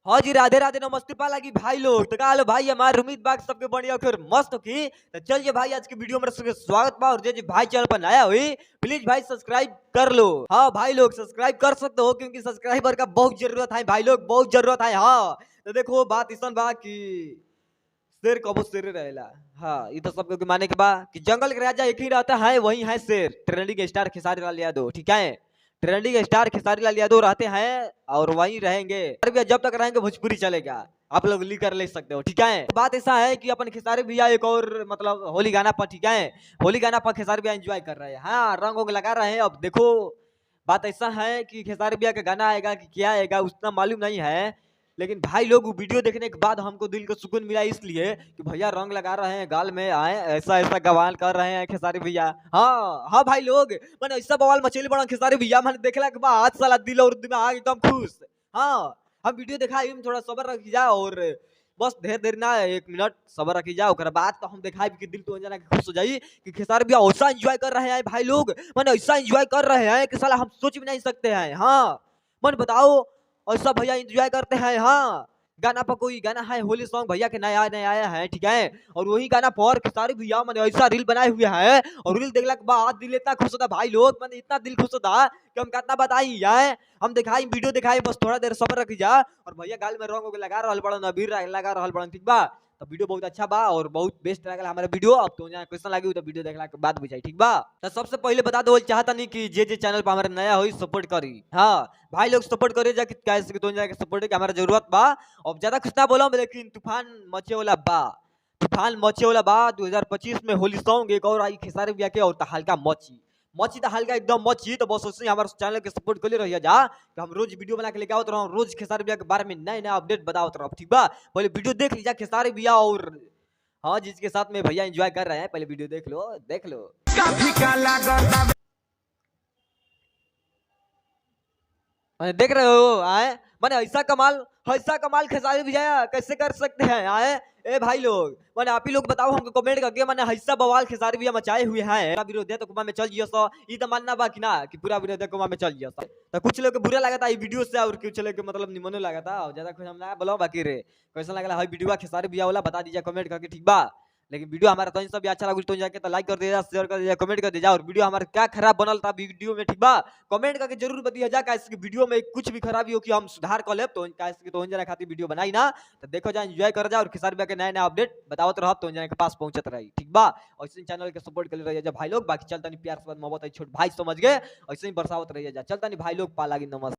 हाँ जी, राधे राधे नमस्ते पा लगी भाई लोग। तो का हाल है भाई, हमारे उम्मीद बाग सबके बढ़िया फिर मस्त की। तो चलिए भाई, आज की वीडियो में सबके स्वागत बा। और जो भाई चैनल पर नया हुई प्लीज भाई सब्सक्राइब कर लो। हाँ भाई लोग सब्सक्राइब कर सकते हो, क्योंकि सब्सक्राइबर का बहुत जरूरत है भाई लोग, बहुत जरूरत है। हाँ तो देखो बात इसन बा की शेर कबो शेर रहेला। हाँ ये तो सब माने के बा कि जंगल के राजा एक ही रहता है, वही है शेर। ट्रेंडिंग स्टार खेसारी लाल यादव, ठीक है। ट्रेंडिंग स्टार खेसारी लाल यादव रहते हैं और वहीं रहेंगे, जब तक रहेंगे भोजपुरी चलेगा। आप लोग लिख कर ले सकते हो, ठीक है। तो बात ऐसा है कि अपन खेसारी भैया एक और मतलब होली गाना पर, ठीक है, होली गाना पर खेसारी भैया एंजॉय कर रहे हैं। हाँ रंग वंग लगा रहे हैं। अब देखो बात ऐसा है कि खेसारी भैया का गाना आएगा कि क्या आएगा उतना मालूम नहीं है, लेकिन भाई लोग वो वीडियो देखने के बाद हमको दिल को सुकून मिला, इसलिए कि भैया रंग लगा रहे हैं गाल में, आए ऐसा ऐसा गवाल कर रहे हैं खेसारी भैया। हाँ हाँ भाई लोग, मैंने ऐसा बवाल मचेली बड़ा खेसारी भैया, मैंने देखला के बाद साला दिल और दिमाग एकदम खुश। हाँ हम वीडियो दिखाई, थोड़ा सबर रखी जा, और बस ढेर देर ना 1 मिनट सबर रखी जा, ओकरा बाद तो हम दिखाई कि दिल तो जना खुश हो जाई कि खेसारी भैया ऐसा एंजॉय कर रहे हैं भाई लोग, मैंने ऐसा एंजॉय कर रहे हैं कि साला हम सोच भी नहीं सकते हैं। हाँ मन बताओ ऐसा भैया एंजॉय करते हैं। हाँ गाना पर कोई गाना है होली सॉन्ग भैया के नया नया आया है, ठीक है, और वही गाना पर खेसारी भैया मैंने ऐसा रील बनाए हुए हैं, और रील देखने के बाद दिल इतना खुश होता भाई लोग, मैंने इतना दिल खुश होता कि हम कितना बताई है। हम दिखाई वीडियो दिखाई, बस थोड़ा देर सब्र रखी जा। और भैया गाल में रंग लगा रहल बड़न, अबीर लगा रहल बड़न, ठीक बा। तो वीडियो बहुत अच्छा बा और बहुत बेस्ट लगल हमारा वीडियो। अब तो यहाँ क्वेश्चन लगी तो वीडियो देखला के बाद बुझाई, ठीक बा। तो सबसे पहले बता दो चाहता नहीं कि जे चैनल पर हमारा नया हुई सपोर्ट करी। हाँ भाई लोग सपोर्ट करे जाके, कैसे तो जाके सपोर्ट के हमारा जरूरत बा। अब ज्यादा कुछ ना बोला, लेकिन तूफान मचे वाला बा, तूफान मचे वाला बा। 2025 में होली सॉन्ग एक और आई खेसारी भैया के, और हल्का मची मची तो हल्का एकदम मची। तो बस उससे हमारे चैनल के सपोर्ट कर ले रहिए जा कि हम रोज वीडियो बना के लेके आवत रहूं, रोज खेसारी भैया के बारे में नए नए अपडेट बतावत रहूं, ठीक बा। पहले वीडियो देख लीजिए खेसारी भैया, और हाँ जिसके साथ में भैया एंजॉय कर रहे हैं पहले वीडियो देख लो, देख लो। देख रहे हो आए, मैंने ऐसा कमाल खेसारी भैया कैसे कर सकते हैं आए। ए भाई लोग, मैंने आप ही लोग बताओ हमको कमेंट करके, मैंने ऐसा बवाल खेसारी भैया मचाए हुए हैं। पूरा विरोध है तो कुमा में चल जियो सो, ई तो मानना बाकी ना कि पूरा विरोध है कुमा में चल जियो सो। तो कुछ लोग बुरा लगा था ये वीडियो से, और कुछ लोग मतलब निमनो लगा था, और ज्यादा कुछ हम ना बोलो बाकी रे। कैसा लगा है वीडियो खेसारी भैया वाला बता दीजिए कमेंट करके, ठीक बा। लेकिन वीडियो हमारा तो सब अच्छा लगा तो जाके तो लाइक कर दीजिए, शेयर कर दीजिए, कमेंट कर दीजिए। और वीडियो हमारा क्या खराब बनल था वीडियो में, ठीक बा, कमेंट करके जरूर बताइए जा। कैसे वीडियो में कुछ भी खराबी हो कि हम सुधार कर लेब, तो कैसे तो जना खातिर वीडियो बनाई ना। तो देखो जा एंजॉय कर जा, और खेसारी भैया के नए नए अपडेट बतावत रहब तो जना के पास पहुंचत रही, ठीक बा। ऐसे चैनल के सपोर्ट कर रहिए जा भाई लोग। बाकी चलता नहीं प्यार से मोहब्बत छोट भाई समझ गए, ऐसे ही बरसावत रहिए जा। चलता नहीं भाई लोग, पा लागी नमस्ते।